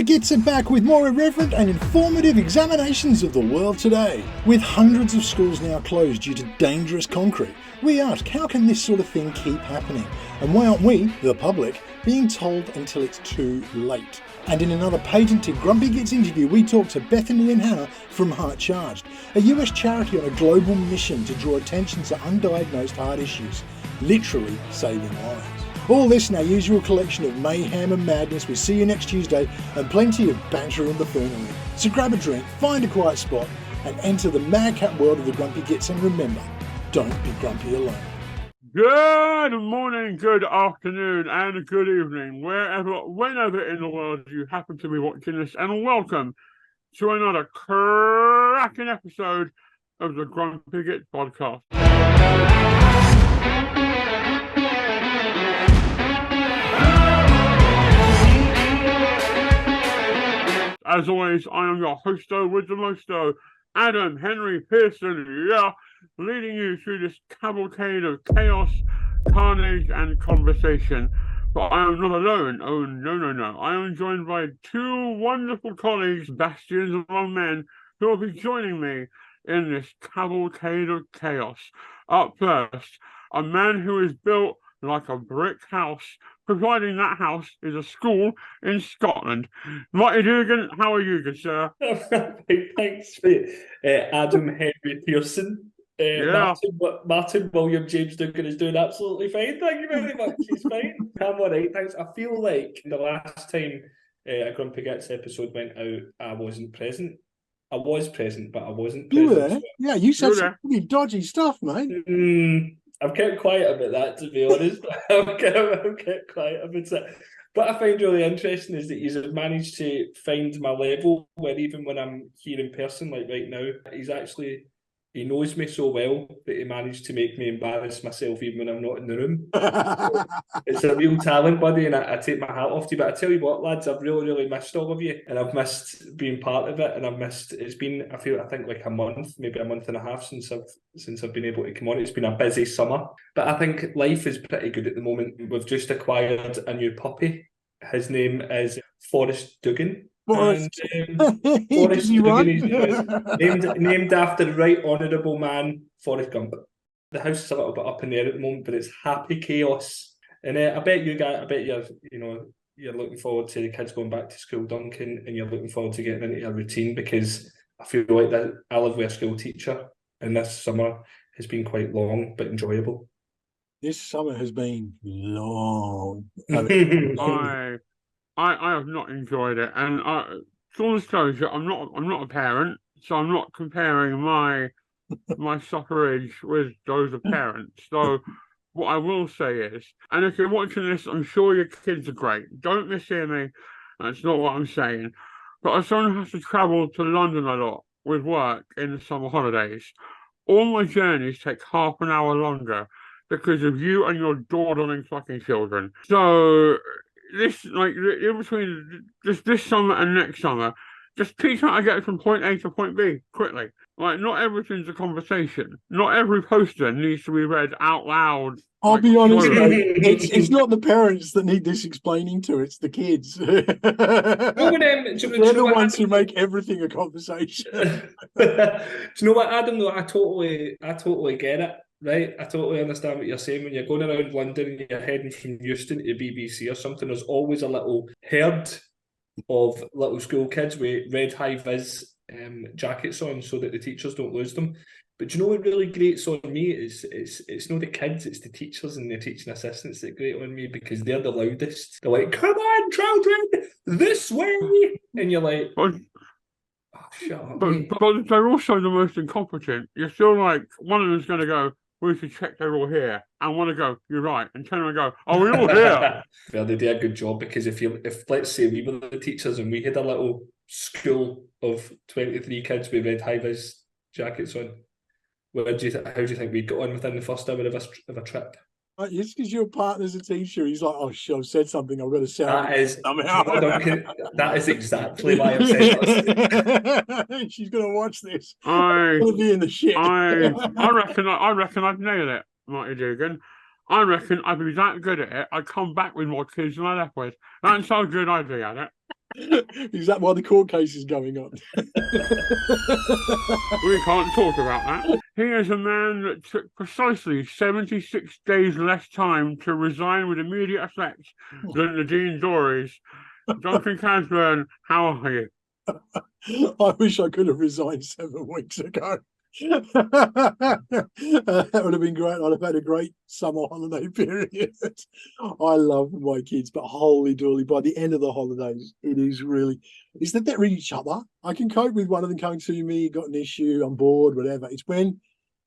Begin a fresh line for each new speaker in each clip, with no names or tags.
Gits are back with more irreverent and informative examinations of the world today. With hundreds of schools now closed due to dangerous concrete, we ask, how can this sort of thing keep happening? And why aren't we, the public, being told until it's too late? And in another patented Grumpy Gits interview, we talk to Berhany and Hannah from HeartCharged, a US charity on a global mission to draw attention to undiagnosed heart issues, literally saving lives. All this in our usual collection of mayhem and madness. We'll see you next Tuesday, and plenty of banter and bafoonery. So grab a drink, find a quiet spot, and enter the madcap world of the Grumpy Gits. And remember, don't be grumpy alone.
Good morning, good afternoon, and good evening, whenever in the world you happen to be watching this, and welcome to another cracking episode of the Grumpy Gits podcast. As always, I am your hosto with the mosto, Adam Henry Pearson, leading you through this cavalcade of chaos, carnage, and conversation. But I am not alone. Oh, no. I am joined by two wonderful colleagues, bastions among men, who will be joining me in this cavalcade of chaos. Up first, a man who is built like a brick house, providing that house is a school in Scotland. Marty Dugan, how are you, good sir?
Thanks, mate. Adam Henry Pearson. Martin William James Dugan is doing absolutely fine. Thank you very much. He's fine. I'm all right, thanks. I feel like the last time a Grumpy Gits episode went out, I wasn't present. I was present, but I wasn't present.
You were there? Yeah, you said some pretty dodgy stuff, mate.
I've kept quiet about that, to be honest. I've kept quiet about it. What I find really interesting is that he's managed to find my level, where even when I'm here in person, like right now, he knows me so well that he managed to make me embarrass myself even when I'm not in the room. It's a real talent, buddy, and I take my hat off to you. But I tell you what, lads, I've really missed all of you, and I've missed being part of it, and it's been, I think like a month, maybe a month and a half since I've been able to come on. It's been a busy summer, but I think life is pretty good at the moment. We've just acquired a new puppy. His name is Forrest Dugan.
Forrest
Dugan is named after the right honourable man, Forrest Gump. The house is a little bit up in the air at the moment, but it's happy chaos. And I bet you're looking forward to the kids going back to school, Duncan, and you're looking forward to getting into a routine, because I feel like that I live with a school teacher, and this summer has been quite long but enjoyable.
This summer has been long.
I have not enjoyed it, and full disclosure, I'm not a parent, so I'm not comparing my suffrage with those of parents. So what I will say is, and if you're watching this, I'm sure your kids are great. Don't mishear me. That's not what I'm saying. But as someone who has to travel to London a lot with work in the summer holidays, all my journeys take half an hour longer because of you and your dawdling fucking children. So this, like, in between this summer and next summer, just teach how to get from point A to point B quickly. Like, not everything's a conversation. Not every poster needs to be read out loud.
I'll be honest, mate, it's not the parents that need this explaining to, it's the kids. They're the ones who make everything a conversation.
Do you know what, Adam, though? I totally get it. Right, I totally understand what you're saying. When you're going around London and you're heading from Euston to BBC or something, there's always a little herd of little school kids with red high-vis jackets on so that the teachers don't lose them. But do you know what really grates on me is it's not the kids, it's the teachers and the teaching assistants that grate on me, because they're the loudest. They're like, "Come on, children, this way!" And you're like, shut up.
But they're also the most incompetent. You're still like, one of them's going to go, "We should check they're all here," and want to go, "You're right," and turn around and go, "Oh, we're all here."
Well, they do a good job, because if let's say we were the teachers and we had a little school of 23 kids with red high-vis jackets on, how do you think we'd get on within the first hour of a trip?
It's because your partner's a teacher. He's like, "Oh, shit, I've said something. I've got to sound somehow."
That is exactly why I've said that.
She's going to watch this.
I'll
be in the shit.
I reckon I've nailed it, Marty Dugan. I reckon I'd be that good at it, I'd come back with more kids than I left with. That's how good I'd be at it.
Is that why the court case is going on?
We can't talk about that. He is a man that took precisely 76 days less time to resign with immediate effect than the Dean Dories. Duncan Casburn, how are you?
I wish I could have resigned 7 weeks ago. That would have been great. I'd have had a great summer holiday period. I love my kids, but holy dooly, by the end of the holidays, it is really, it's that they're each other. I can cope with one of them coming to me, got an issue, I'm bored, whatever. It's when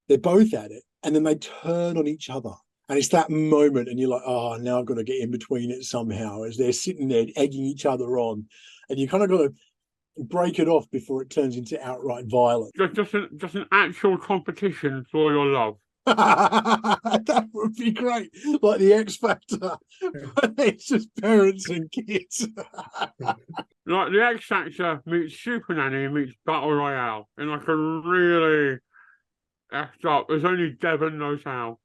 they're both at it and then they turn on each other. And it's that moment, and you're like, oh, now I've got to get in between it somehow, as they're sitting there egging each other on. And you kind of got to break it off before it turns into outright violence.
Just an actual competition for your love.
That would be great. Like the X Factor. It's just parents and kids.
Like the X Factor meets Super Nanny meets Battle Royale in like a really effed up. There's only Devon knows how.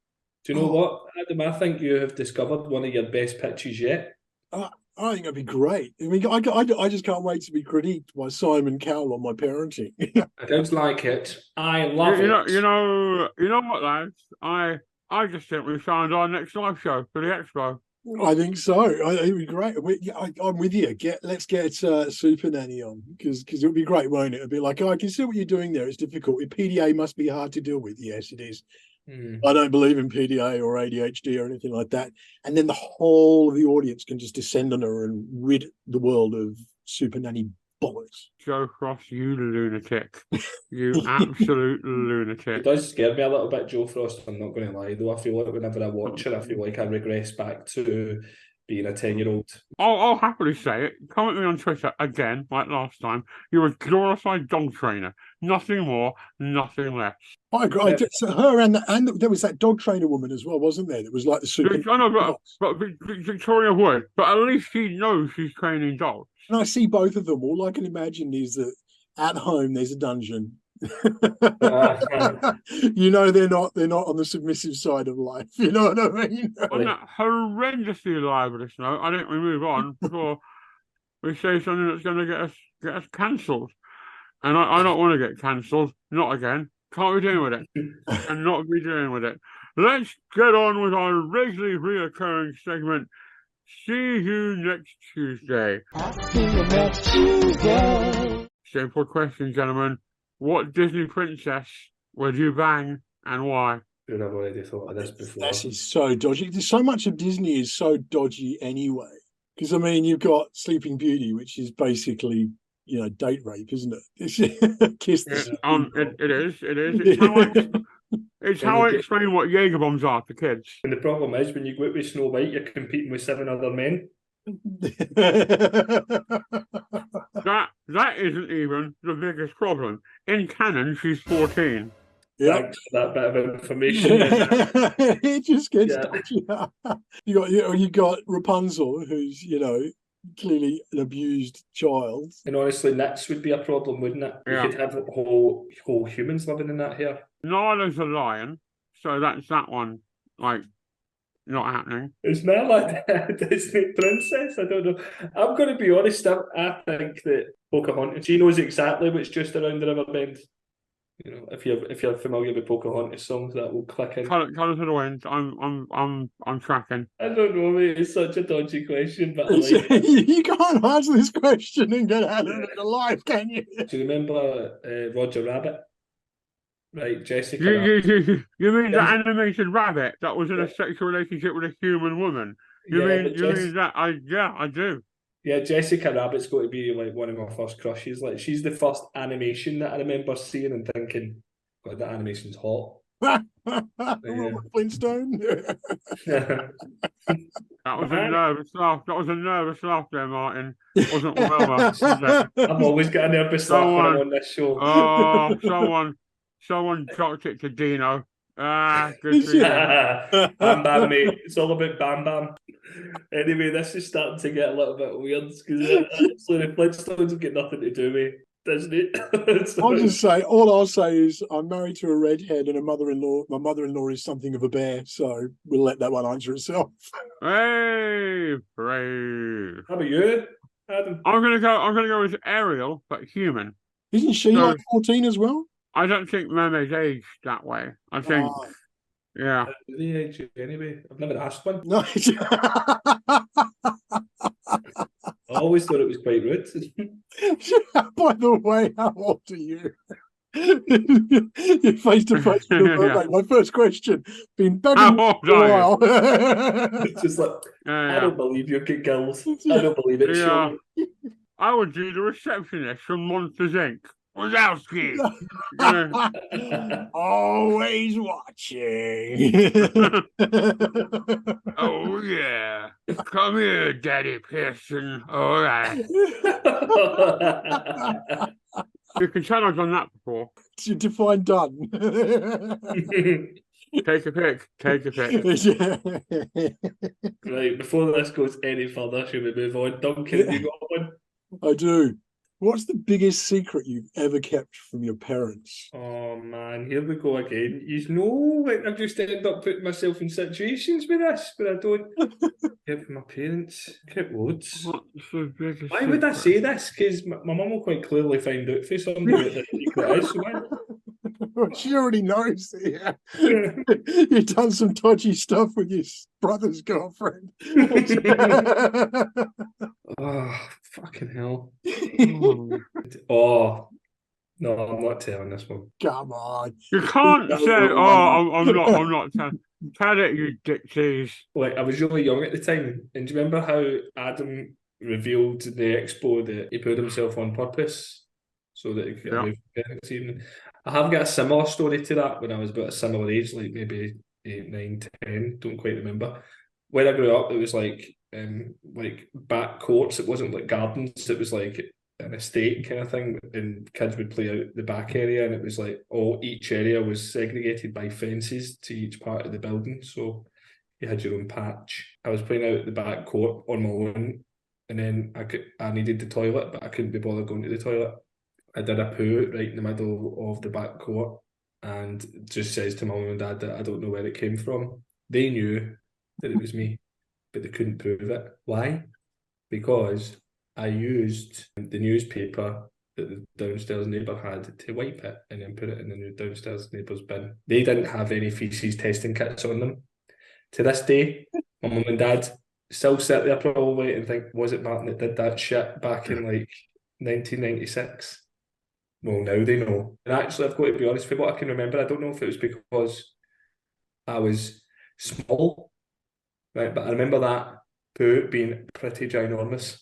Do you know what, Adam? I think you have discovered one of your best pitches yet.
I think that'd be great. I mean, I just can't wait to be critiqued by Simon Cowell on my parenting.
I don't like it. I love it.
You know what, lads? I just think we found our next live show for the Expo.
I think so. It'd be great. I'm with you. Let's get Super Nanny on because it would be great, won't it? It'd be like, oh, I can see what you're doing there. It's difficult. PDA must be hard to deal with. Yes, it is. I don't believe in PDA or ADHD or anything like that. And then the whole of the audience can just descend on her and rid the world of Super Nanny bollocks.
Joe Frost, you lunatic. You absolute lunatic.
It does scare me a little bit, Joe Frost. I'm not going to lie, though. I feel like whenever I watch her, I feel like I regress back to being a 10-year-old.
I'll happily say it. Comment me on Twitter again, like last time. You're a glorified dog trainer. Nothing more, nothing less.
I agree.
Yeah.
So her and there was that dog trainer woman as well, wasn't there? That was like the super.
I know, but Victoria Wood. But at least she knows she's training dogs.
And I see both of them. All I can imagine is that at home there's a dungeon. You know they're not on the submissive side of life. You know what I mean?
On that horrendously libelous note, I think we move on before we say something that's going to get us cancelled. And I don't want to get cancelled. Not again. Can't be doing with it. And not be doing with it. Let's get on with our regularly reoccurring segment. See you next Tuesday.
See you next Tuesday.
Simple question, gentlemen. What Disney princess would you bang and why?
I've already thought of this before.
This is so dodgy. There's so much of Disney is so dodgy anyway. Because I mean, you've got Sleeping Beauty, which is basically, date rape, isn't it? Kiss the
it is. It's how I explain what Jaeger bombs are to kids.
And the problem is, when you go out with Snow White, you're competing with 7 other men.
That isn't even the biggest problem. In canon, she's 14.
Yeah,
Thanks for that bit of information.
It just gets dodgy. You got Rapunzel, who's clearly an abused child.
And honestly, Nits would be a problem, wouldn't it?
Yeah.
You could have whole humans living in that here.
Nala's a lion, so that's that one, not happening.
It's not like a Disney princess. I don't know. I'm going to be honest. I think that Pocahontas, she knows exactly what's just around the river bend. If you're familiar with Pocahontas songs, that will click in.
Colour to the wind. I'm tracking.
I don't know, mate. It's such a dodgy question, but I like it.
You can't answer this question and get out of it alive, can you?
Do you remember Roger Rabbit? Right, Jessica.
You mean the animated rabbit that was in a sexual relationship with a human woman? You mean that? I do.
Yeah, Jessica Rabbit's got to be like one of my first crushes. Like, she's the first animation that I remember seeing and thinking, God, that animation's hot.
Flintstone.
That was a nervous laugh. That was a nervous laugh there, Martin. It wasn't Wilma.
I'm always getting a nervous laugh when I'm on this show.
Oh, someone dropped it to Dino. Good for you.
Bam Bam, mate. It's all about Bam Bam. Anyway, this is starting to get a little bit weird because the Flintstones have got nothing to do with Disney.
All I'll say is I'm married to a redhead and my mother-in-law is something of a bear, so we'll let that one answer itself.
Hey, brave.
How about you? Adam.
I'm gonna go with Ariel, but human.
Isn't she
So-
like 14 as well?
I don't think mermaids age that way. I think,
Oh,
yeah.
Do they age you anyway? I've never asked one.
no.
I always thought it was quite rude.
By the way, how old are you? You're face to face with a mermaid. My first question. Been back
How
in
old
a
are you?
while.
It's just like, I
Yeah,
don't believe you get girls. I don't believe it,
yeah.
Sean.
I would do the receptionist from Monsters Inc. Wazowski. Yeah.
Always watching.
Oh yeah. Come here, Daddy Pearson. All right. You can tell I've done that before.
To define done.
Take a pick. Take a pick.
Right, before this goes any further, should we move on? Duncan, have you got one?
I do. What's the biggest secret you've ever kept from your parents?
Oh man, here we go again. You know, like I've just ended up putting myself in situations with this, but I don't. Yeah, from my parents, kept loads.
What's the biggest
Why would I
secret?
say this? Because my mum will quite clearly find out for somebody what the secret is. So why?
She already knows. Yeah. You've done some dodgy stuff with your brother's girlfriend.
Oh, fucking hell.
Oh.
Oh, no, I'm not telling this one.
Come on.
You can't say, oh, I'm not telling. Tell it, you dick tease.
Like, I was really young at the time, and do you remember how Adam revealed in the expo that he put himself on purpose so that he could get
Yeah.
away from it this evening? I have got a similar story to that when I was about a similar age, like maybe 8, 9, 10, don't quite remember. When I grew up, it was like back courts. It wasn't like gardens. It was like an estate kind of thing, and kids would play out the back area, and it was like each area was segregated by fences to each part of the building, so you had your own patch. I was playing out the back court on my own, and then I needed the toilet, but I couldn't be bothered going to the toilet. I did a poo right in the middle of the back court, and just says to my mum and dad that I don't know where it came from. They knew that it was me, but they couldn't prove it. Why? Because I used the newspaper that the downstairs neighbour had to wipe it and then put it in the new downstairs neighbour's bin. They didn't have any faeces testing kits on them. To this day, my mum and dad still sit there probably and think, was it Martin that did that shit back in like 1996? Well, now they know. And actually, I've got to be honest, for what I can remember, I don't know if it was because I was small, right? But I remember that poo being pretty ginormous.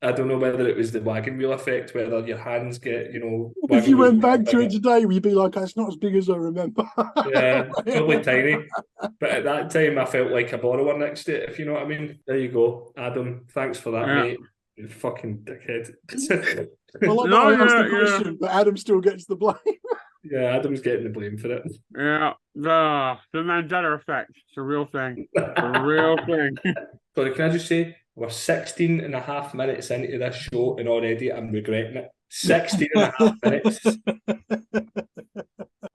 I don't know whether it was the wagon wheel effect, whether your hands get,
If
wagon
you went
wheels
back
get
to it
bigger.
today, would you be like, that's not as big as I remember?
Yeah, probably tiny. But at that time, I felt like a borrower next to it, if you know what I mean. There you go, Adam. Thanks for that,
Yeah.
mate. You fucking dickhead.
Well, I
No,
asked the
yeah,
question, but Adam still gets the blame.
Yeah, Adam's getting the blame for it.
Yeah, the Mandela effect. It's a real thing. A real thing.
Sorry, can I just say, we're 16 and a half minutes into this show and already I'm regretting it. 16 and a half minutes.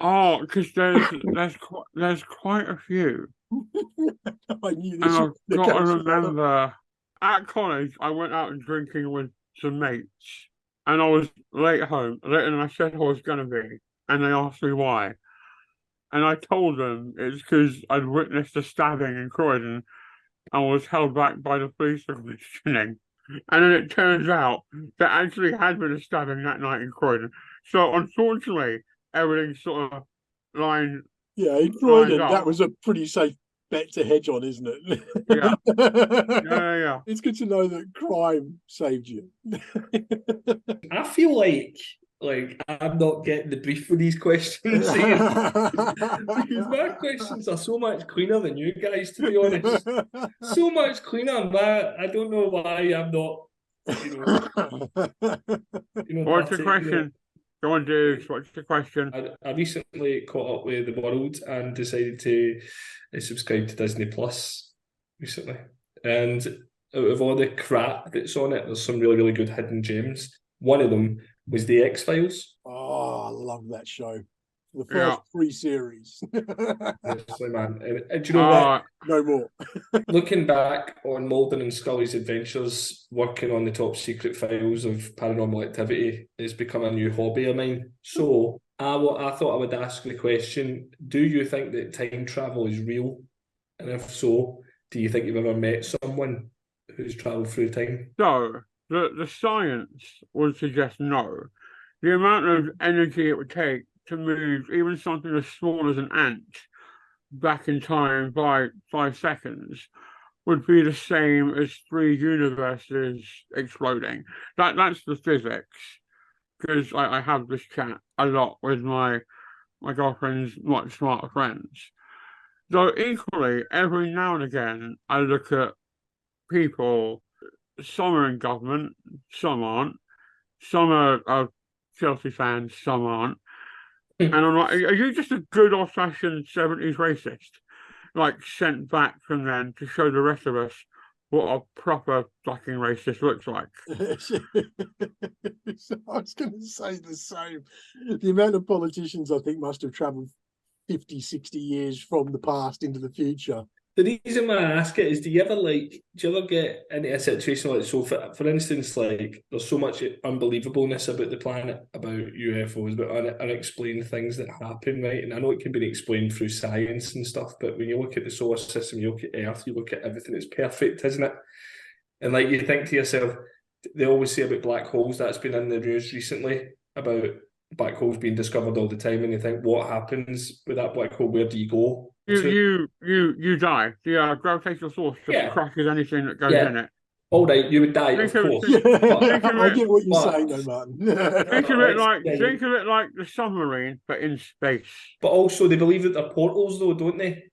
Oh, because there's quite a few.
I knew
And
this
I've
was the
got to
case.
remember, at college, I went out and drinking with some mates, and I was late home, later than I said I was going to be, and they asked me why. And I told them it's because I'd witnessed a stabbing in Croydon and was held back by the police for questioning. And then it turns out there actually had been a stabbing that night in Croydon. So unfortunately, everything sort of lined.
Yeah, in Croydon,
up.
that was a pretty safe bet to hedge on, isn't it?
Yeah. Yeah.
It's good to know that crime saved you.
I feel like I'm not getting the brief for these questions here. Because my questions are so much cleaner than you guys, to be honest. So much cleaner. I don't know why I'm not,
What's the question? Go on, dudes. What's the question?
I recently caught up with the world and decided to subscribe to Disney Plus recently. And out of all the crap that's on it, there's some really, really good hidden gems. One of them was The X-Files.
Oh, I love that show. for the first 3 series.
Honestly, man. And do you know what?
No more.
Looking back on Mulder and Scully's adventures, working on the top secret files of Paranormal Activity has become a new hobby of mine. So I thought I would ask the question, do you think that time travel is real? And if so, do you think you've ever met someone who's travelled through time?
So, the science would suggest no. The amount of energy it would take to move even something as small as an ant back in time by 5 seconds would be the same as 3 universes exploding. That's the physics. Because I have this chat a lot with my girlfriend's much smarter friends. Though equally, every now and again, I look at people, some are in government, some aren't. Some are Chelsea fans, some aren't. And I'm like, are you just a good old-fashioned 70s racist? Like, sent back from them to show the rest of us what a proper fucking racist looks like.
So I was going to say the same. The amount of politicians I think must have travelled 50, 60 years from the past into the future.
The reason why I ask it is, do you ever get into a situation like, so for instance, like there's so much unbelievableness about the planet, about UFOs, about unexplained things that happen, right? And I know it can be explained through science and stuff, but when you look at the solar system, you look at Earth, you look at everything, it's perfect, isn't it? And like you think to yourself, they always say about black holes, that's been in the news recently, about black holes being discovered all the time, and you think, what happens with that black hole? Where do you go?
You die. The gravitational force just crushes anything that goes in it.
All right, you would die, of course.
I get what you're saying, though, Martin.
Think of it like the submarine, but in space.
But also, they believe that they're portals, though, don't they?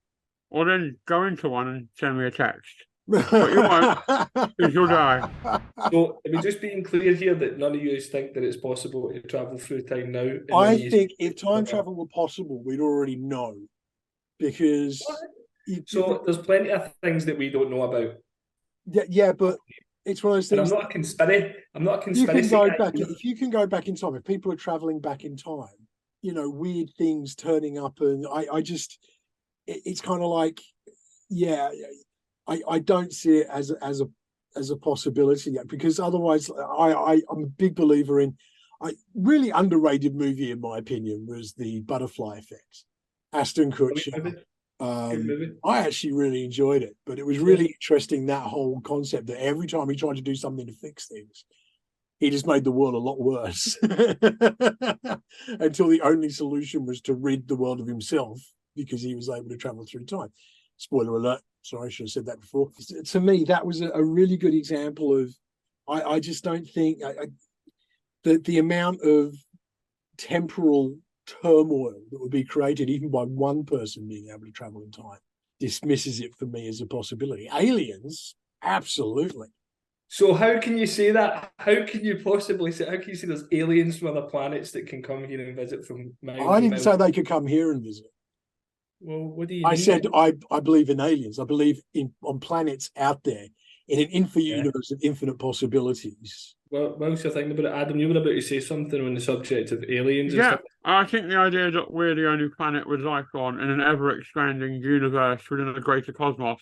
Or then go into one and send me a text. But you won't, because you'll die.
So, are we just being clear here that none of you think that it's possible to travel through time now?
I think if time travel were possible, we'd already know. Because
there's plenty of things that we don't know about.
Yeah, but it's one of those things.
And I'm not a conspiracy.
If you can go back in time, if people are traveling back in time, weird things turning up, and it's kind of like, I don't see it as a possibility yet, because otherwise, I'm a big believer in. Really underrated movie in my opinion was The Butterfly Effect. Ashton Kutcher. I actually really enjoyed it, but it was really interesting, that whole concept that every time he tried to do something to fix things, he just made the world a lot worse until the only solution was to rid the world of himself, because he was able to travel through time. Spoiler alert. Sorry, I should have said that before. To me, that was a really good example of, I just don't think that the amount of temporal turmoil that would be created even by one person being able to travel in time dismisses it for me as a possibility. Aliens, absolutely.
So how can you say that? How can you say there's aliens from other planets that can come here and visit from miles?
I didn't say they could come here and visit.
Well, what do you
I
mean?
said I believe in aliens. I believe on planets out there in an infinite universe of infinite possibilities.
Well, whilst you're thinking about it, Adam, you were about to say something on the subject of aliens.
Yeah, and stuff. I think the idea that we're the only planet with life on in an ever-expanding universe within a greater cosmos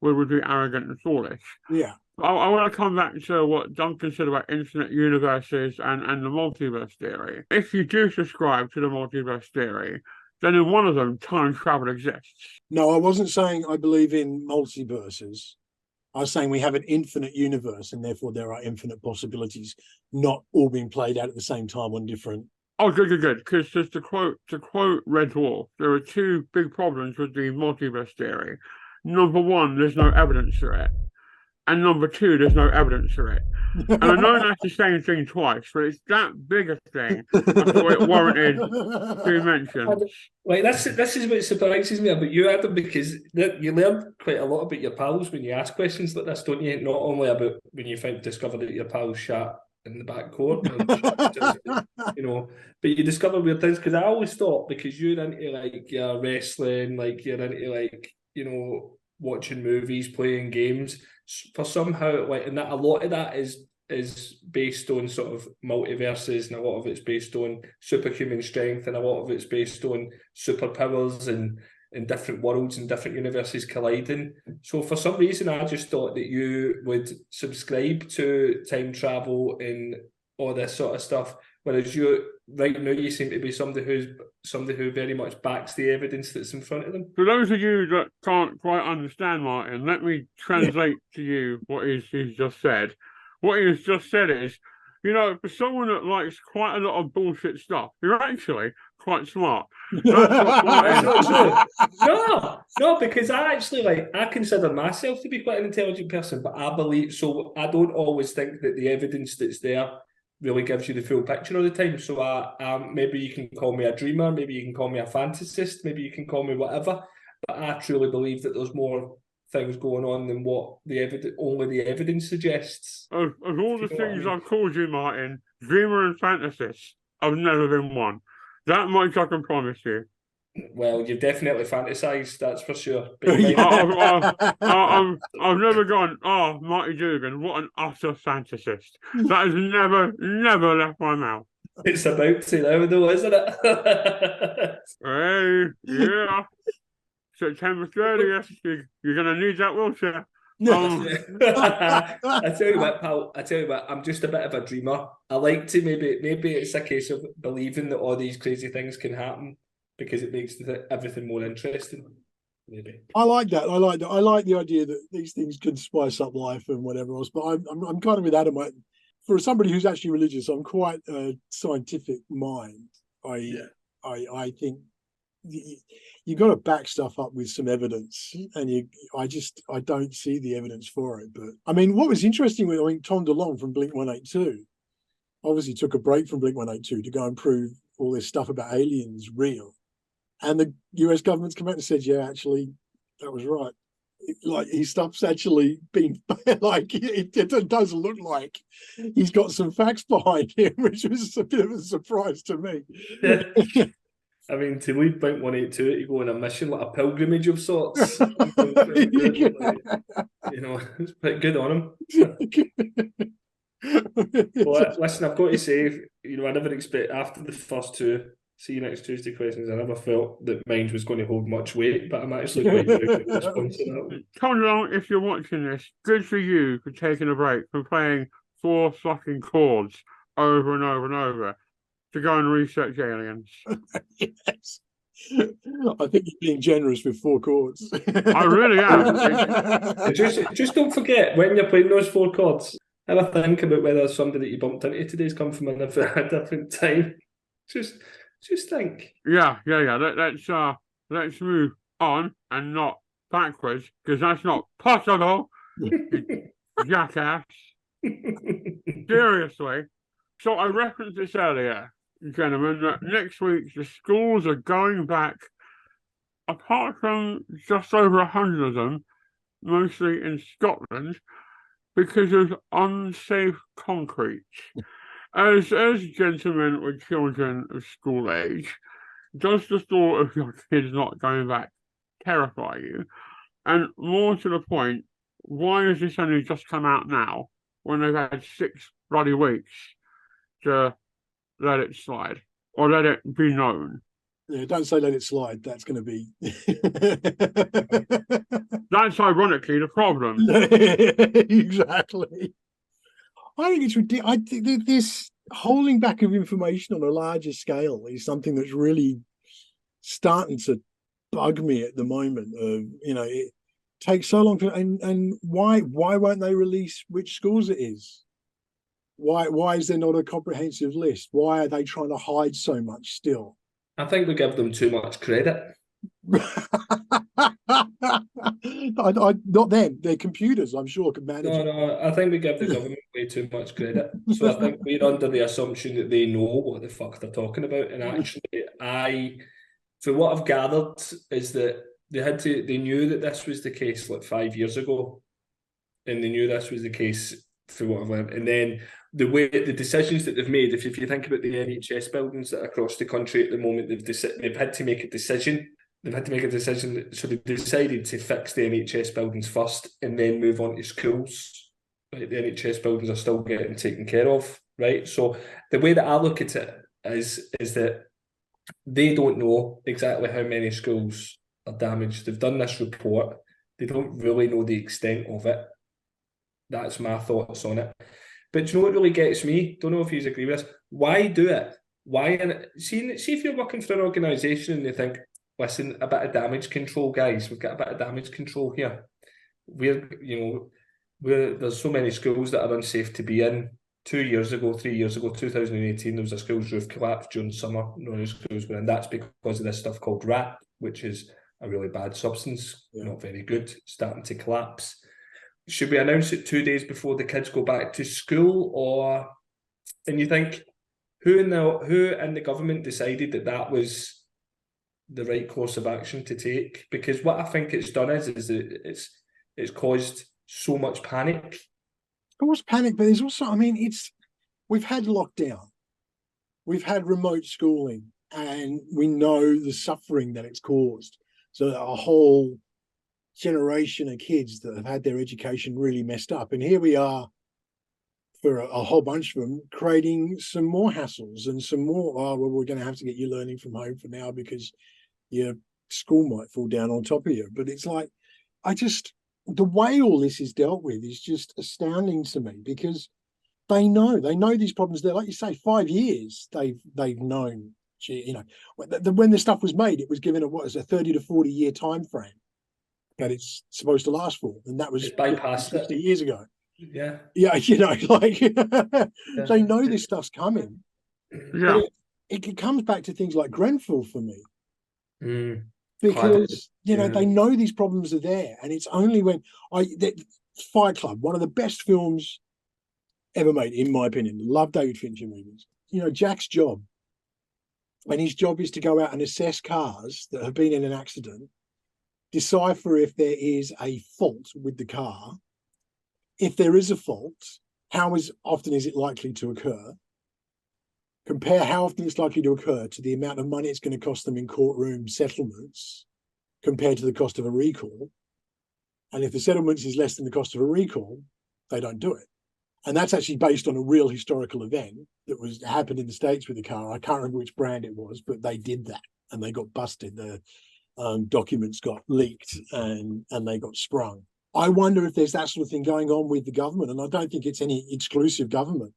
would be arrogant and foolish.
Yeah.
I want to come back to what Duncan said about infinite universes and the multiverse theory. If you do subscribe to the multiverse theory, then in one of them, time travel exists.
No, I wasn't saying I believe in multiverses. I was saying we have an infinite universe, and therefore there are infinite possibilities, not all being played out at the same time on different.
Oh, good. Because to quote Red Dwarf, there are 2 big problems with the multiverse theory. Number 1, there's no evidence for it, and number 2, there's no evidence for it. And I know that's the same thing twice, but it's that big a thing. I thought it warranted 2 mentions.
Like this is what surprises me about you, Adam, because you learn quite a lot about your pals when you ask questions like this, don't you? Not only about when you discover that your pals shat in the back court, but you discover weird things. Because I always thought, because you're into like your wrestling, like you're into like watching movies, playing games, for somehow and that a lot of that is is based on sort of multiverses, and a lot of it's based on superhuman strength, and a lot of it's based on superpowers and different worlds and different universes colliding. So for some reason, I just thought that you would subscribe to time travel and all this sort of stuff, whereas right now you seem to be somebody who very much backs the evidence that's in front of them.
For those of you that can't quite understand Martin, let me translate to you what he's just said. What he has just said is, you know, for someone that likes quite a lot of bullshit stuff, you're actually quite smart. That's what
No, because I consider myself to be quite an intelligent person, but I don't always think that the evidence that's there really gives you the full picture all the time. So maybe you can call me a dreamer, maybe you can call me a fantasist, maybe you can call me whatever, but I truly believe that there's more things going on than what only the evidence suggests.
Of all the things I've called you, Martin, dreamer and fantasist, I've never been one. That much I can promise you.
Well, you've definitely fantasised, that's for sure.
I've never gone, oh, Marty Dugan, what an utter fantasist. That has never left my mouth.
It's about to now, though, isn't it?
Hey, yeah. September 30th, you're going to need that wheelchair.
I tell you what, pal, I'm just a bit of a dreamer. I like to maybe it's a case of believing that all these crazy things can happen because it makes everything more interesting. Maybe.
I like that. I like the idea that these things can spice up life and whatever else. But I'm kind of with Adam. For somebody who's actually religious, I'm quite a scientific mind. I think you got to back stuff up with some evidence, and I don't see the evidence for it. But I mean, what was interesting Tom DeLonge from Blink-182 obviously took a break from Blink-182 to go and prove all this stuff about aliens real, and the US government's come out and said, yeah, actually that was right. Like his stuff's actually been like it does look like he's got some facts behind him, which was a bit of a surprise to me.
I mean, to leave Blink-182 to go on a mission, like a pilgrimage of sorts. It's pretty good on him. Well, listen, I've got to say, I never expect after the first two See You Next Tuesday questions, I never felt that mine was going to hold much weight, but I'm actually quite good at responding to that one.
Come along if you're watching this. Good for you for taking a break from playing 4 fucking chords over and over and over to go and research aliens.
Yes. I think you're being generous with 4 chords.
I really am.
Just don't forget, when you're playing those 4 chords, have a think about whether somebody that you bumped into today's come from a different time. Just think.
Yeah. Let's move on and not backwards, because that's not possible. Jackass. Seriously. So I referenced this earlier, gentlemen, that next week the schools are going back, apart from just over 100 of them, mostly in Scotland, because of unsafe concrete. As gentlemen with children of school age, does the thought of your kids not going back terrify you? And more to the point, why has this only just come out now when they've had 6 bloody weeks to let it slide or let it be known?
Yeah, don't say let it slide. That's going to be.
That's ironically the problem.
Exactly. I think it's ridiculous. I think this holding back of information on a larger scale is something that's really starting to bug me at the moment. It takes so long to, and why won't they release which schools it is? Why is there not a comprehensive list? Why are they trying to hide so much still?
I think we give them too much credit.
Not them. They're computers, I'm sure, can manage it.
No, I think we give the government way too much credit. So I think we're under the assumption that they know what the fuck they're talking about. And actually, for what I've gathered, is that they knew that this was the case like 5 years ago, and they knew this was the case for what I've learned. And then the decisions that they've made, if you think about the NHS buildings that are across the country at the moment, they've had to make a decision. They've had to make a decision, so they decided to fix the NHS buildings first and then move on to schools. right? The NHS buildings are still getting taken care of, right? So the way that I look at it is that they don't know exactly how many schools are damaged. They've done this report. They don't really know the extent of it. That's my thoughts on it. But do you know what really gets me? Don't know if you agree with this. Why do it? Why? See if you're working for an organisation and they think, listen, a bit of damage control, guys. We've got a bit of damage control here. There's so many schools that are unsafe to be in. 3 years ago, 2018, there was a school's roof collapse during summer. None of the schools were in. That's because of this stuff called RAP, which is a really bad substance, not very good, starting to collapse. Should we announce it 2 days before the kids go back to school, or? And you think, who in the government decided that was the right course of action to take? Because what I think it's done is that it's caused so much panic.
It was panic, but there's also, we've had lockdown, we've had remote schooling, and we know the suffering that it's caused. So a whole generation of kids that have had their education really messed up. And here we are, for a whole bunch of them, creating some more hassles and some more, we're going to have to get you learning from home for now because your school might fall down on top of you. But it's like, the way all this is dealt with is just astounding to me, because they know these problems. They're, like you say, 5 years they've known. When the stuff was made, it was given a 30 to 40 year time frame that it's supposed to last for, and that was
bypassed
60 years ago.
Yeah,
they know this stuff's coming.
Yeah,
it comes back to things like Grenfell for me.
Because
they know these problems are there, and it's only when Fight Club, one of the best films ever made, in my opinion. Love David Fincher movies. Jack's job, and his job is to go out and assess cars that have been in an accident, decipher if there is a fault with the car. If there is a fault, how often is it likely to occur? Compare how often it's likely to occur to the amount of money it's going to cost them in courtroom settlements compared to the cost of a recall. And if the settlements is less than the cost of a recall, they don't do it. And that's actually based on a real historical event that happened in the States with the car. I can't remember which brand it was, but they did that and they got busted. The documents got leaked and they got sprung. I wonder if there's that sort of thing going on with the government. And I don't think it's any exclusive government.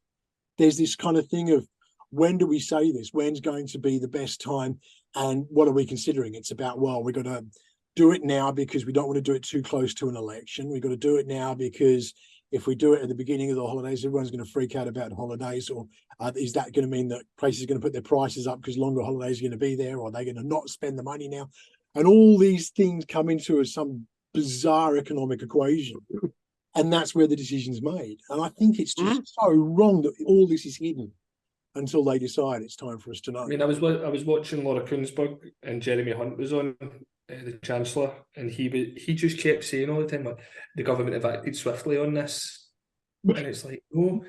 There's this kind of thing of, when do we say this? When's going to be the best time? And what are we considering? It's about, we've got to do it now because we don't want to do it too close to an election. We've got to do it now because if we do it at the beginning of the holidays, everyone's going to freak out about holidays. Or is that going to mean that places are going to put their prices up because longer holidays are going to be there? Or are they going to not spend the money now? And all these things come into some bizarre economic equation. And that's where the decision's made. And I think it's just so wrong that all this is hidden until they decide it's time for us to know.
I was watching Laura Kuenssberg, and Jeremy Hunt was on, the Chancellor, and he just kept saying all the time, like, the government have acted swiftly on this. And it's like, no,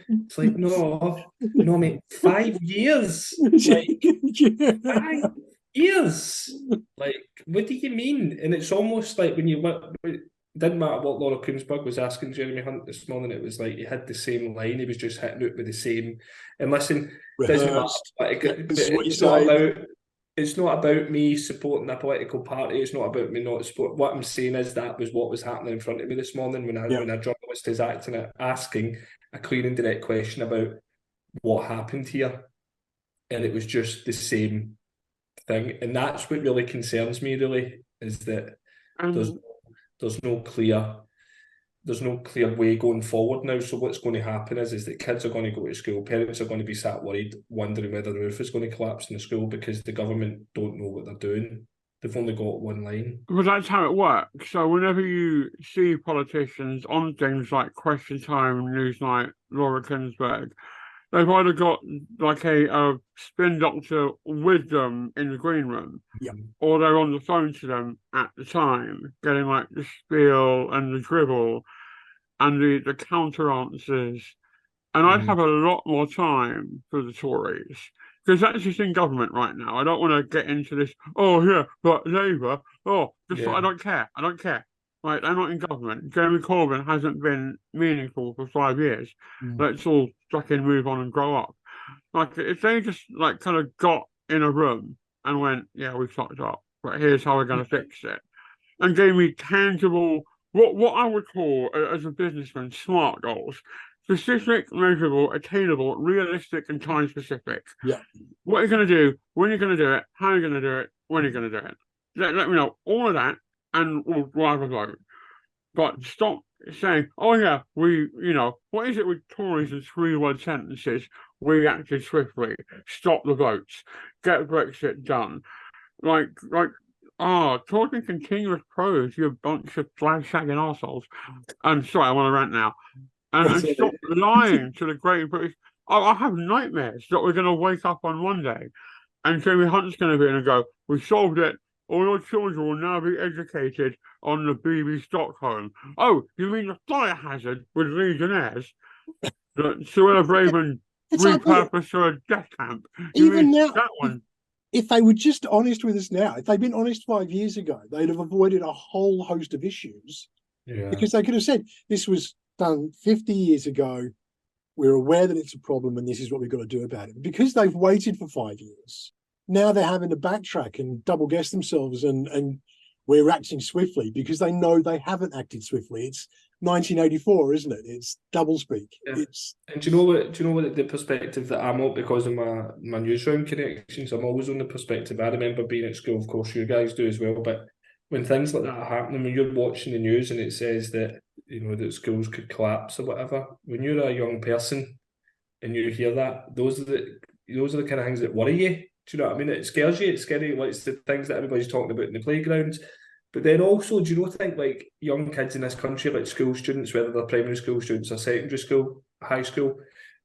mate, 5 years. Like, 5 years. Like, what do you mean? And it's almost like when it didn't matter what Laura Kuenssberg was asking Jeremy Hunt this morning, it was like he had the same line, he was just hitting it with the same. And listen, doesn't matter, it's not about me supporting a political party, it's not about me not supporting. What I'm saying is that was what was happening in front of me this morning when a journalist is asking a clear and direct question about what happened here. And it was just the same thing. And that's what really concerns me, really, is that there's no clear way going forward now. So what's going to happen is that kids are going to go to school, parents are going to be sat worried, wondering whether the roof is going to collapse in the school because the government don't know what they're doing. They've only got one line.
Well, that's how it works. So whenever you see politicians on things like Question Time, news like Laura Kuenssberg, they've either got like a spin doctor with them in the green room, or they're on the phone to them at the time, getting like the spiel and the dribble and the counter answers. And I'd have a lot more time for the Tories, because that's just in government right now. I don't want to get into this, but Labour, I don't care. Like, they're not in government. Jeremy Corbyn hasn't been meaningful for 5 years. Let's all fucking move on and grow up. Like, if they just, like, kind of got in a room and went, yeah, we fucked up, but here's how we're going to fix it, and gave me tangible, what I would call, as a businessman, smart goals. Specific, measurable, attainable, realistic, and time specific.
Yeah.
What you're going to do, when you're going to do it, how you're going to do it, when you're going to do it. Let me know all of that, and we'll have a vote. But stop saying, oh yeah, what is it with Tories and 3-word sentences? We acted swiftly. Stop the votes. Get Brexit done. Talking continuous prose, you a bunch of flag-shagging arseholes. I'm sorry, I want to rant now. And stop lying to the great British. I have nightmares that we're going to wake up on Monday and Jamie Hunt's going to be in and go, we solved it. All your children will now be educated on the BB Stockholm. Oh, you mean the fire hazard with Legionnaires? The Suella Braven repurposed for a death camp?
Even now,
that one?
If they were just honest with us now, if they'd been honest 5 years ago, they'd have avoided a whole host of issues.
Yeah.
Because they could have said, this was done 50 years ago. We're aware that it's a problem and this is what we've got to do about it. Because they've waited for 5 years, now they're having to backtrack and double guess themselves, and we're acting swiftly because they know they haven't acted swiftly. It's 1984, isn't it? It's doublespeak.
Yeah. And do you know what the perspective that I'm on, because of my newsroom connections, I'm always on the perspective. I remember being at school, of course you guys do as well, but when things like that are happening, when you're watching the news and it says that, that schools could collapse or whatever, when you're a young person and you hear that, those are the kind of things that worry you. Do you know what I mean? It scares you. It's scary. Like, it's the things that everybody's talking about in the playgrounds. But then also, do you not think, like, young kids in this country, like school students, whether they're primary school students or secondary school, high school,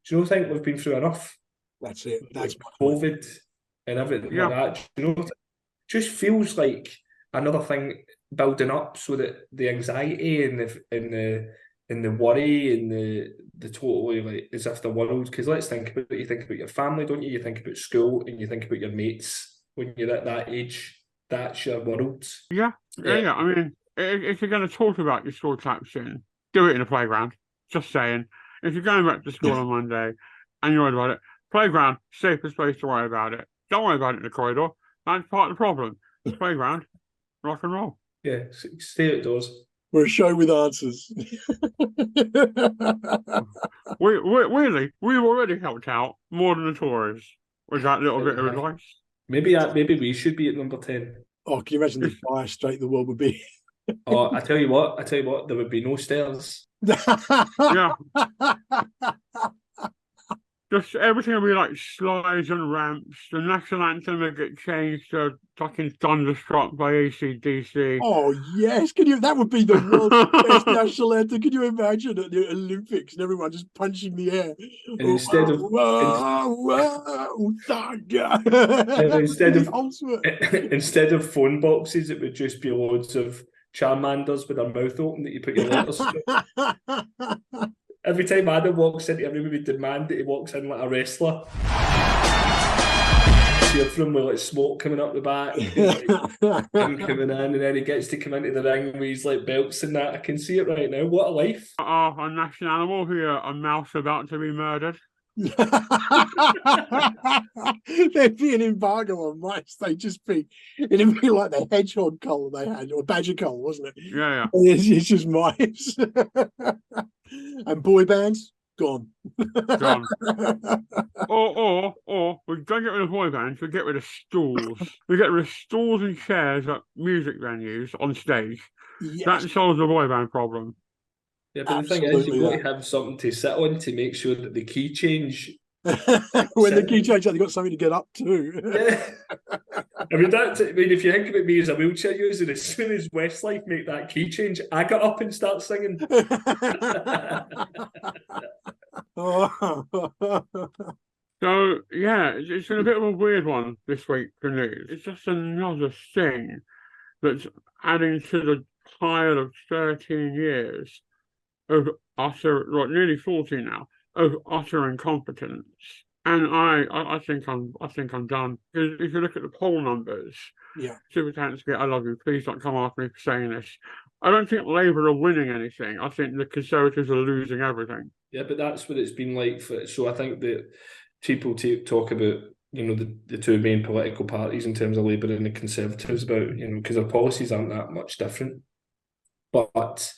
do you not think we've been through enough?
That's it. That's
COVID and everything like that. Do you know, it just feels like another thing building up, so that the anxiety and the worry and the totally, like, as if the world, because let's think about it, you think about your family, don't you? You think about school and you think about your mates when you're at that age. That's your world.
Yeah. I mean, if you're going to talk about your school taxing, do it in a playground. Just saying. If you're going back to school on Monday and you're worried about it, playground, safest place to worry about it. Don't worry about it in the corridor. That's part of the problem. Playground, rock and roll.
Yeah, stay outdoors.
We're a show with answers.
Weirdly, we've already helped out more than the Tories with that little bit of advice.
Maybe we should be at number 10.
Oh, can you imagine the fire straight the world would be?
Oh, I tell you what, there would be no stairs.
Yeah. Just everything will be like slides and ramps. The national anthem will get changed to fucking Thunderstruck by AC/DC.
Oh yes, that would be the world's best national anthem. Can you imagine at the Olympics and everyone just punching the air?
And instead of phone boxes, it would just be loads of Charmanders with their mouth open that you put your letters through. Every time Adam walks into a room, we demand that he walks in like a wrestler. Cheer for him with like smoke coming up the back, him coming in, and then he gets to come into the ring with his like belts and that. I can see it right now. What a life!
A national animal here, a mouse about to be murdered.
There'd be an embargo on mice. It'd be like the hedgehog collar they had, or badger collar, wasn't it?
Yeah.
It's just mice. And boy bands gone.
Or we don't get rid of boy bands, we get rid of stools. We get rid of stools and chairs at music venues on stage. Yes. That solves the boy band problem.
Yeah, but absolutely, the thing is, you've got to have something to sit on to make sure that the key change.
When the key change, they've got something to get up to.
Yeah. I mean, if you think about me as a wheelchair user, as soon as Westlife make that key change, I got up and start singing.
So, yeah, it's been a bit of a weird one this week for news. It's just another thing that's adding to the pile of 13 years of utter, nearly 40 now, of utter incompetence. And I think I'm done. Because if you look at the poll numbers,
yeah,
Super Tansky, I love you. Please don't come after me for saying this. I don't think Labour are winning anything. I think the Conservatives are losing everything.
Yeah, but that's what it's been like for. So I think that people talk about, you know, the two main political parties in terms of Labour and the Conservatives about, you know, because their policies aren't that much different. But,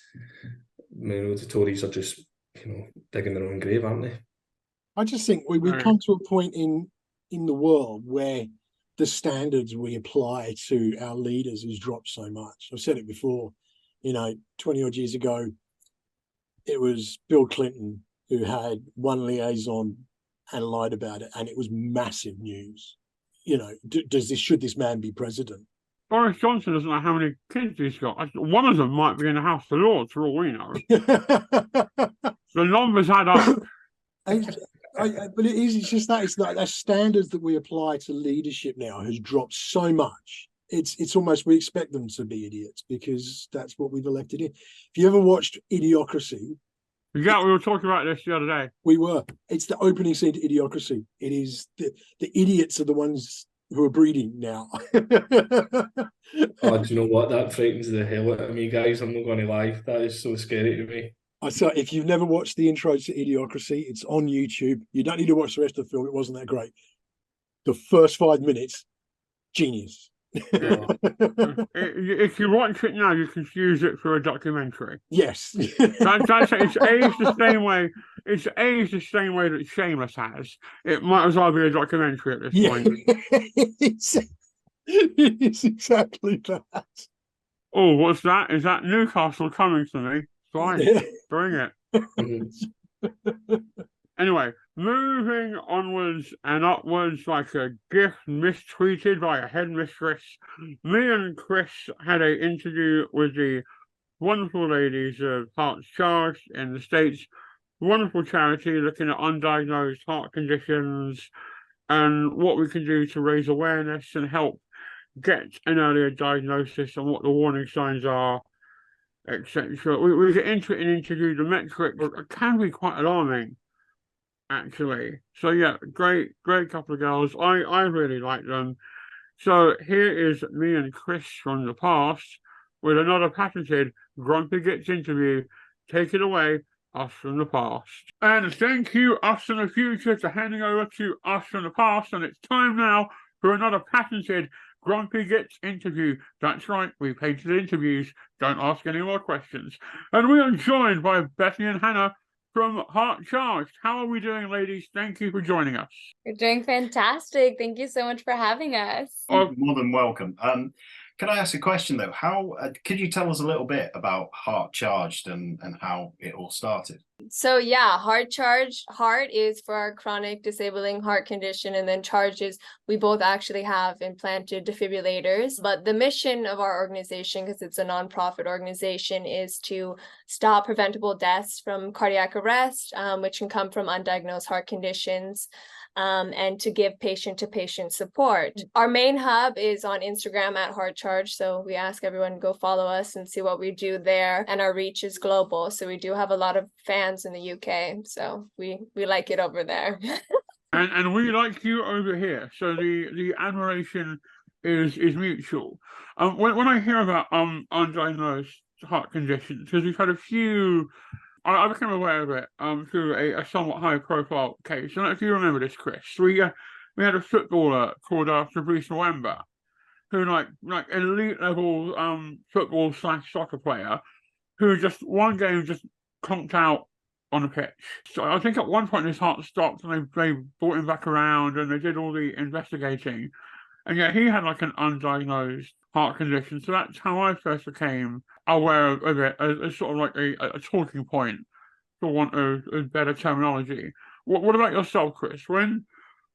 you know, the Tories are just, you know, digging their own grave, aren't they?
I just think we've come to a point in the world where the standards we apply to our leaders has dropped so much. I've said it before, you know, 20 odd years ago, it was Bill Clinton who had one liaison and lied about it, and it was massive news. You know, should this man be president?
Boris Johnson doesn't know how many kids he's got. One of them might be in the House of Lords, for all we know. The numbers add up.
But it's just that it's like the standards that we apply to leadership now has dropped so much. It's almost we expect them to be idiots because that's what we've elected in. If you ever watched Idiocracy,
yeah, we were talking about this the other day.
We were. It's the opening scene to Idiocracy. It is the idiots are the ones who are breeding now.
Oh, do you know what? That frightens the hell out of me, guys. I'm not going to lie. That is so scary to me.
So if you've never watched the intro to Idiocracy, it's on YouTube. You don't need to watch the rest of the film. It wasn't that great. The first 5 minutes, genius.
If you watch it now, you can use it for a documentary.
Yes.
That's it's aged the same way. It's aged the same way that Shameless has. It might as well be a documentary at this point.
It's exactly that.
Oh, what's that? Is that Newcastle coming to me? Fine,
Yeah.
bring it. Anyway, moving onwards and upwards like a gift mistreated by a headmistress, me and Chris had an interview with the wonderful ladies of HeartCharged in the States. Wonderful charity looking at undiagnosed heart conditions and what we can do to raise awareness and help get an earlier diagnosis and what the warning signs are, etc. We get into it in interview. The metric can be quite alarming, actually. So yeah, great couple of girls. I really like them. So here is me and Chris from the past with another patented Grumpy Gits interview. Take it away, us from the past. And thank you, us from the future, for handing over to us from the past. And it's time now for another patented Grumpy Gits interview. That's right, we patented interviews. Don't ask any more questions. And we are joined by Berhany and Hannah from HeartCharged. How are we doing, ladies? Thank you for joining us.
We're doing fantastic. Thank you so much for having us.
More than welcome. Can I ask a question though? How could you tell us a little bit about HeartCharged and how it all started?
So yeah, HeartCharged. Heart is for our chronic disabling heart condition, and then charges, we both actually have implanted defibrillators. But the mission of our organization, because it's a nonprofit organization, is to stop preventable deaths from cardiac arrest, which can come from undiagnosed heart conditions. And to give patient-to-patient support. Our main hub is on Instagram at HeartCharged, so we ask everyone to go follow us and see what we do there. And our reach is global, so we do have a lot of fans in the UK, so we like it over there.
and we like you over here, so the admiration is mutual. When I hear about undiagnosed heart conditions, because we've had a few. I became aware of it through a somewhat high-profile case. I don't know if you remember this, Chris. We had a footballer called Fabrice Nwamba, who like elite level football / soccer player, who just one game just conked out on the pitch. So I think at one point his heart stopped, and they brought him back around, and they did all the investigating, and yet he had like an undiagnosed heart condition. So that's how I first became aware of it as sort of like a talking point, for want of better terminology. What about yourself, Chris? When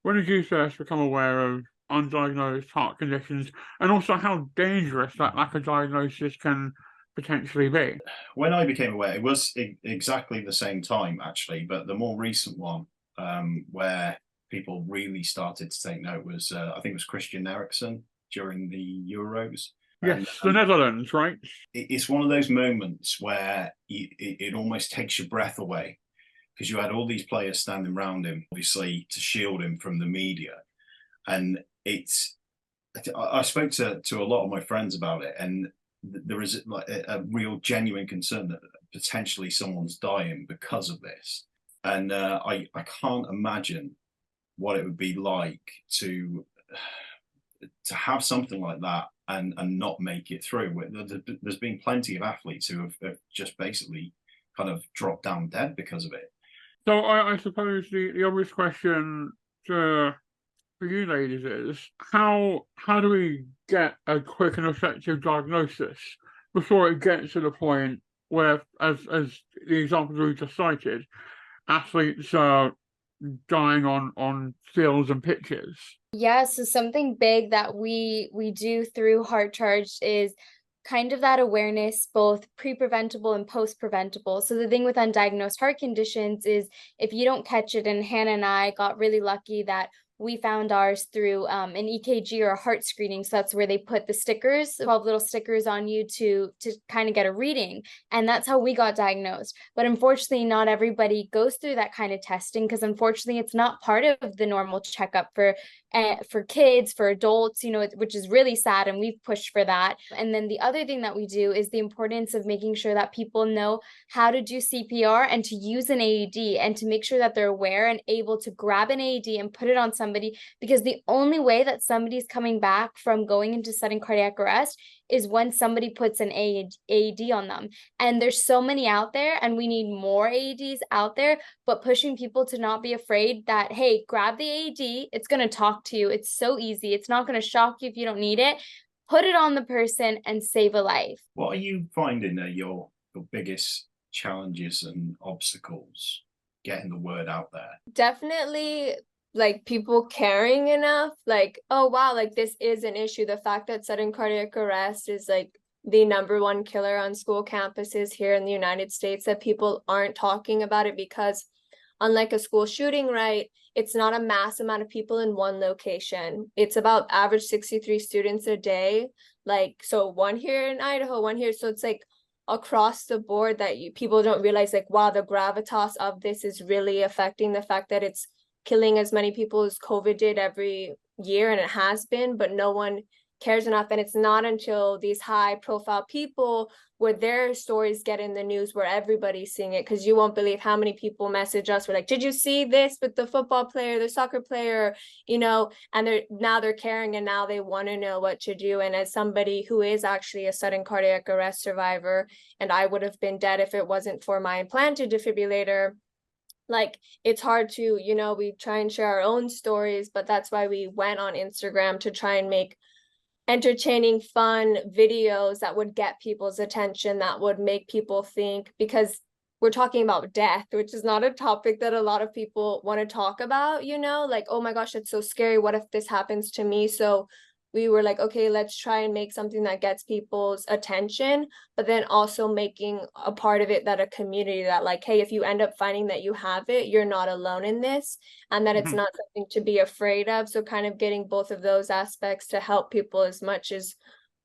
did you first become aware of undiagnosed heart conditions, and also how dangerous that lack of diagnosis can potentially be?
When I became aware, it was exactly the same time, actually, but the more recent one, where people really started to take note was, I think it was Christian Eriksen during the Euros.
Yes, the Netherlands, right?
It's one of those moments where it almost takes your breath away, because you had all these players standing around him, obviously, to shield him from the media. And I spoke to a lot of my friends about it, and there is like a real genuine concern that potentially someone's dying because of this. And I can't imagine what it would be like to have something like that and not make it through. There's been plenty of athletes who have just basically kind of dropped down dead because of it.
So I suppose the obvious question for you ladies is how do we get a quick and effective diagnosis before it gets to the point where, as the examples we just cited, athletes are dying on fields and pitches?
Yeah, so something big that we do through HeartCharged is kind of that awareness, both pre-preventable and post-preventable. So the thing with undiagnosed heart conditions is if you don't catch it, and Hannah and I got really lucky that we found ours through an EKG or a heart screening. So that's where they put the stickers, 12 little stickers on you to kind of get a reading. And that's how we got diagnosed. But unfortunately, not everybody goes through that kind of testing because unfortunately, it's not part of the normal checkup for kids, for adults, you know, which is really sad. And we've pushed for that. And then the other thing that we do is the importance of making sure that people know how to do CPR and to use an AED and to make sure that they're aware and able to grab an AED and put it on somebody, because the only way that somebody's coming back from going into sudden cardiac arrest is when somebody puts an AED on them. And there's so many out there and we need more AEDs out there, but pushing people to not be afraid that, hey, grab the AED, it's going to talk to you. It's so easy. It's not going to shock you if you don't need it. Put it on the person and save a life. What
are you finding are your biggest challenges and obstacles getting the word out there?
Definitely like people caring enough, like, oh wow, like this is an issue. The fact that sudden cardiac arrest is like the #1 killer on school campuses here in the United States, that people aren't talking about it because unlike a school shooting, right, it's not a mass amount of people in one location. It's about average 63 students a day. Like, so one here in Idaho, one here. So it's like across the board that people don't realize, like, wow, the gravitas of this is really affecting the fact that it's killing as many people as COVID did every year, and it has been, but no one cares enough. And it's not until these high profile people where their stories get in the news where everybody's seeing it, because you won't believe how many people message us. We're like, did you see this with the football player, the soccer player, you know, and they're caring and now they want to know what to do. And as somebody who is actually a sudden cardiac arrest survivor, and I would have been dead if it wasn't for my implanted defibrillator, like, it's hard to, you know, we try and share our own stories, but that's why we went on Instagram to try and make entertaining, fun videos that would get people's attention, that would make people think, because we're talking about death, which is not a topic that a lot of people want to talk about, you know, like, oh my gosh, it's so scary. What if this happens to me? So we were like, okay, let's try and make something that gets people's attention, but then also making a part of it that a community that, like, hey, if you end up finding that you have it, you're not alone in this, and that it's not something to be afraid of. So kind of getting both of those aspects to help people as much as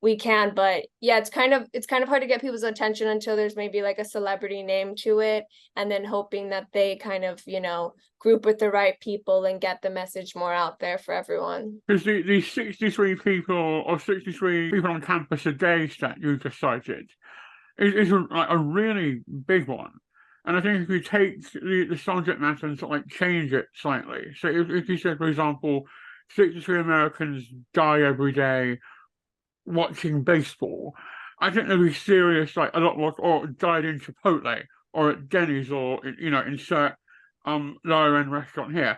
we can. But yeah, it's kind of hard to get people's attention until there's maybe like a celebrity name to it, and then hoping that they kind of, you know, group with the right people and get the message more out there for everyone.
Because the 63 people on campus a day stat you just cited is a really big one. And I think if you take the subject matter and sort of like change it slightly, so if you said, for example, 63 Americans die every day watching baseball, I think there'd be serious, like, a lot more, or died in Chipotle or at Denny's, or, you know, insert lower end restaurant here.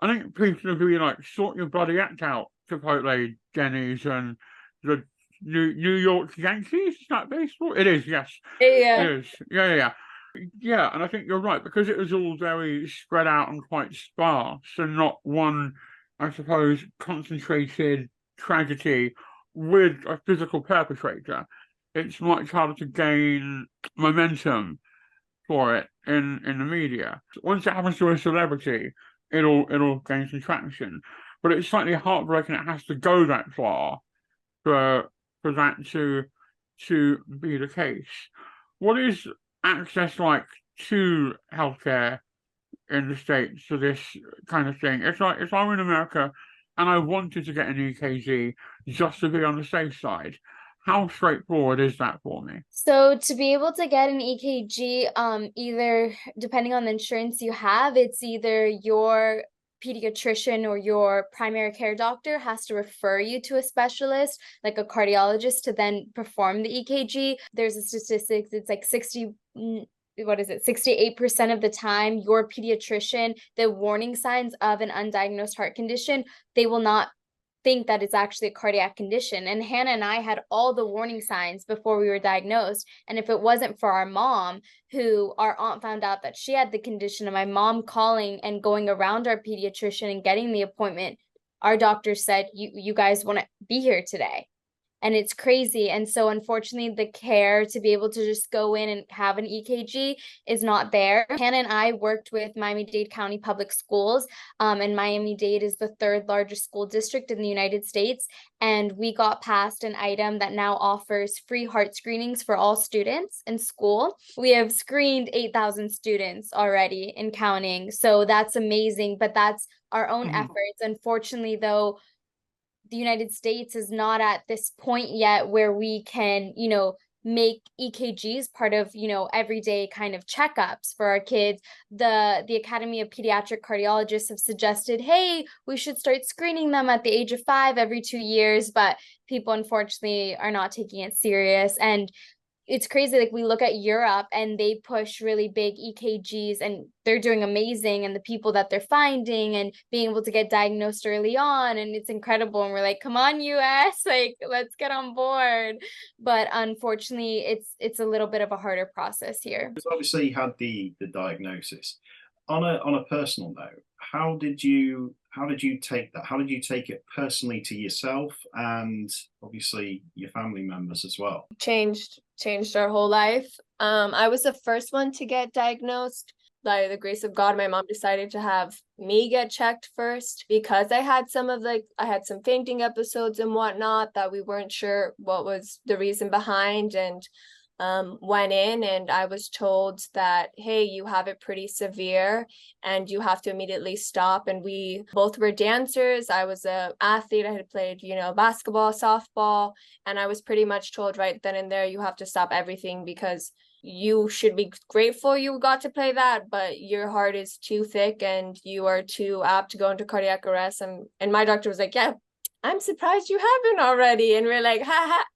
I think people would be like, sort your bloody act out, Chipotle, Denny's, and the New York Yankees. Is that baseball? It is, yes.
Yeah.
It is. Yeah, and I think you're right, because it was all very spread out and quite sparse, and not one, I suppose, concentrated tragedy with a physical perpetrator. It's much harder to gain momentum for it in the media. Once it happens to a celebrity, it'll gain some traction. But it's slightly heartbreaking it has to go that far for that to be the case. What is access like to healthcare in the States for this kind of thing? It's like, if I'm in America and I wanted to get an EKG just to be on the safe side, How straightforward is that for me?
So to be able to get an EKG, either depending on the insurance you have, it's either your pediatrician or your primary care doctor has to refer you to a specialist, like a cardiologist, to then perform the EKG. There's a statistics, it's like 68% of the time, your pediatrician, the warning signs of an undiagnosed heart condition, they will not think that it's actually a cardiac condition. And Hannah and I had all the warning signs before we were diagnosed. And if it wasn't for our mom, who our aunt found out that she had the condition, and my mom calling and going around our pediatrician and getting the appointment, our doctor said, you guys want to be here today. And it's crazy. And so unfortunately, the care to be able to just go in and have an EKG is not there. Hannah and I worked with Miami-Dade County Public Schools, and Miami-Dade is the third largest school district in the United States. And we got passed an item that now offers free heart screenings for all students in school. We have screened 8,000 students already and counting. So that's amazing, but that's our own efforts. Unfortunately, though, the United States is not at this point yet where we can, make EKGs part of, everyday kind of checkups for our kids. The Academy of Pediatric Cardiologists have suggested, hey, we should start screening them at the age of 5 every 2 years, but people unfortunately are not taking it serious. And it's crazy. Like, we look at Europe and they push really big EKGs and they're doing amazing, and the people that they're finding and being able to get diagnosed early on, and it's incredible. And we're like, come on, US, like, let's get on board. But unfortunately, it's a little bit of a harder process here.
So obviously you had the diagnosis. On a personal note, how did you take that? How did you take it personally to yourself and obviously your family members as well?
Changed our whole life. I was the first one to get diagnosed. By the grace of God, my mom decided to have me get checked first because I had some fainting episodes and whatnot that we weren't sure what was the reason behind, and went in and I was told that, hey, you have it pretty severe and you have to immediately stop. And we both were dancers. I was an athlete. I had played, basketball, softball, and I was pretty much told right then and there, you have to stop everything because you should be grateful you got to play that, but your heart is too thick and you are too apt to go into cardiac arrest. And my doctor was like, yeah, I'm surprised you haven't already. And we're like,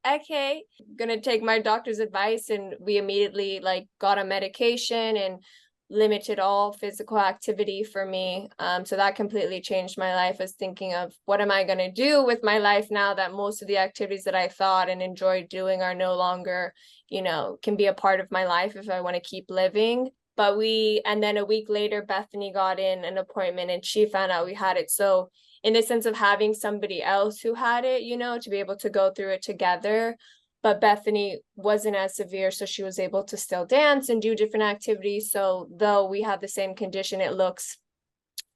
okay, gonna take my doctor's advice. And we immediately got a medication and limited all physical activity for me. So that completely changed my life. I was thinking of, what am I gonna do with my life now that most of the activities that I thought and enjoyed doing are no longer, can be a part of my life if I want to keep living. And then a week later, Bethany got in an appointment and she found out we had it. So in the sense of having somebody else who had it, to be able to go through it together. But Bethany wasn't as severe, so she was able to still dance and do different activities. So though we have the same condition, it looks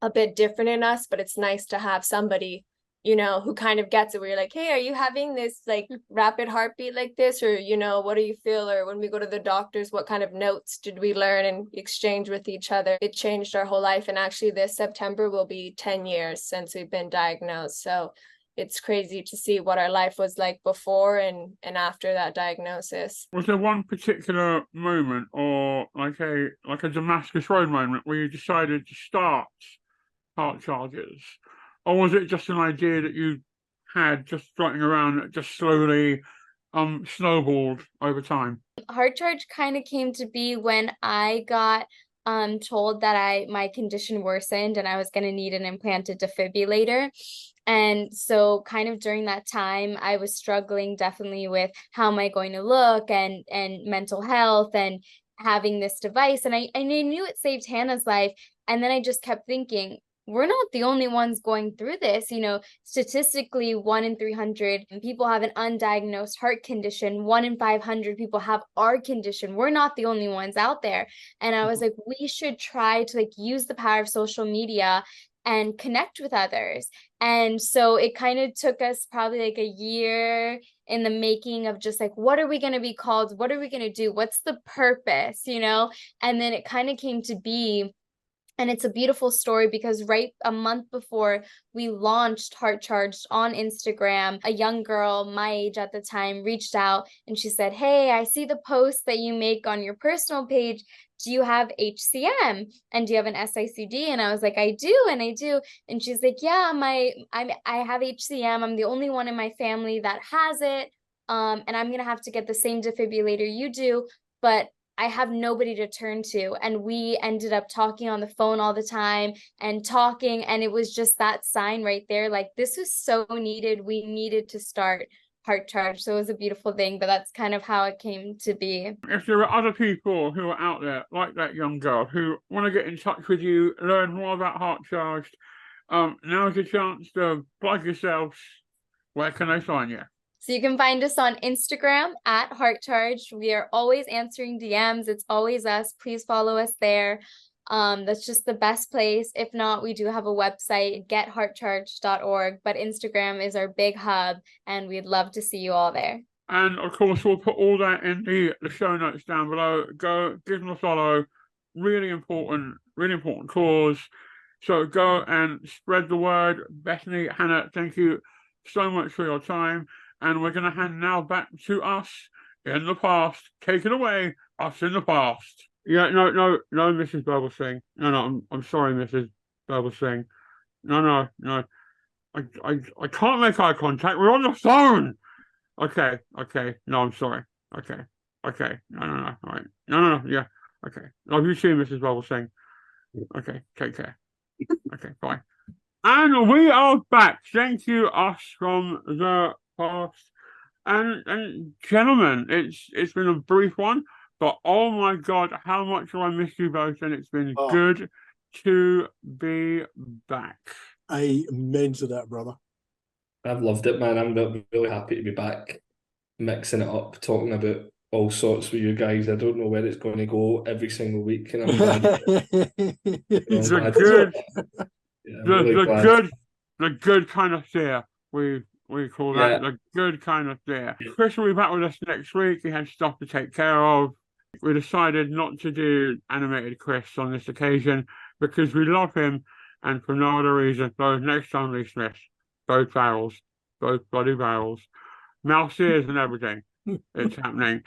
a bit different in us, but it's nice to have somebody, who kind of gets it, where you're like, hey, are you having this rapid heartbeat like this? Or, what do you feel? Or when we go to the doctors, what kind of notes did we learn and exchange with each other? It changed our whole life. And actually this September will be 10 years since we've been diagnosed. So it's crazy to see what our life was like before and after that diagnosis.
Was there one particular moment or like a Damascus Road moment where you decided to start HeartCharged? Or was it just an idea that you had just floating around that just slowly snowballed over time?
HeartCharged kind of came to be when I got told that my condition worsened and I was going to need an implanted defibrillator. And so kind of during that time, I was struggling definitely with how am I going to look and mental health and having this device. And I knew it saved Hannah's life. And then I just kept thinking, we're not the only ones going through this. Statistically, 1 in 300 people have an undiagnosed heart condition. 1 in 500 people have our condition. We're not the only ones out there. And I was like, we should try to use the power of social media and connect with others. And so it kind of took us probably a year in the making of just what are we going to be called? What are we going to do? What's the purpose? And then it kind of came to be. And it's a beautiful story because right a month before we launched HeartCharged on Instagram, a young girl my age at the time reached out and she said, "Hey, I see the posts that you make on your personal page. Do you have HCM? And do you have an SICD?" And I was like, "I do, and I do." And she's like, "Yeah, I have HCM. I'm the only one in my family that has it. And I'm gonna have to get the same defibrillator you do, but I have nobody to turn to." And we ended up talking on the phone all the time and talking. And it was just that sign right there. Like, this was so needed. We needed to start HeartCharged. So it was a beautiful thing, but that's kind of how it came to be.
If there are other people who are out there, like that young girl, who want to get in touch with you, learn more about HeartCharged, now's your chance to plug yourselves. Where can they find you?
So you can find us on Instagram at HeartCharged. We are always answering DMs. It's always us. Please follow us there. That's just the best place. If not, we do have a website, getheartcharged.org, but Instagram is our big hub, and we'd love to see you all there.
And of course, we'll put all that in the show notes down below. Go give them a follow. Really important cause. So go and spread the word. Berhany, Hannah, thank you so much for your time. And we're going to hand now back to us in the past. Take it away, us in the past. Yeah, no, Mrs. Burbleson. No, I'm sorry, Mrs. Burbleson. No. I can't make eye contact. We're on the phone. Okay. No, I'm sorry. Okay. No. All right. No. Yeah. Okay. Love you too, Mrs. Burbleson. Okay. Take care. Okay. Bye. And we are back. Thank you, us from the past. And gentlemen, it's been a brief one, but oh my God, how much have I missed you both, and it's been good to be back.
Amen to that, brother.
I've loved it, man. I'm really happy to be back, mixing it up, talking about all sorts with you guys. I don't know where it's going to go every single week, and I'm glad.
The good kind of fear. We call that the good kind of fear. Chris will be back with us next week. He has stuff to take care of. We decided not to do animated Chris on this occasion because we love him, and for no other reason. So next time, Lee Smith, both bloody barrels, mouse ears and everything. It's happening.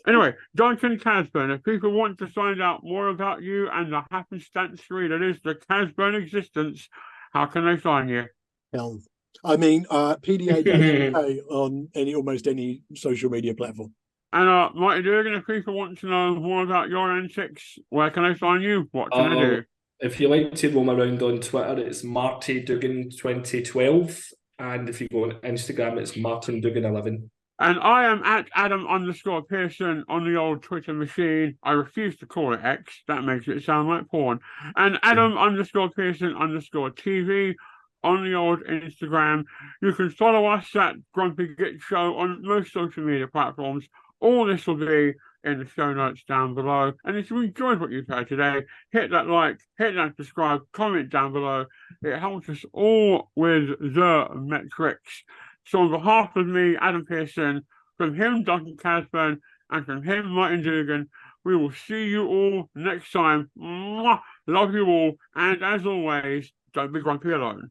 Anyway, Duncan Casburn, if people want to find out more about you and the happenstance that is the Casburn existence, how can they find you?
Hell, I mean, PDA on almost any social media platform.
And Marty Dugan, if people want to know more about your antics, where can they find you? What can they do?
If you like to roam around on Twitter, it's Marty Dugan 2012, and if you go on Instagram, it's Martin Dugan 11.
And I am at Adam_Pearson on the old Twitter machine. I refuse to call it X. That makes it sound like porn. And Adam_Pearson_TV on the old Instagram. You can follow us at Grumpy Gits Show on most social media platforms. All this will be in the show notes down below. And if you enjoyed what you've heard today, hit that like, hit that subscribe, comment down below. It helps us all with the metrics. So on behalf of me, Adam Pearson, from him, Duncan Casburn, and from him, Martin Dugan, we will see you all next time. Mwah! Love you all. And as always, don't be grumpy alone.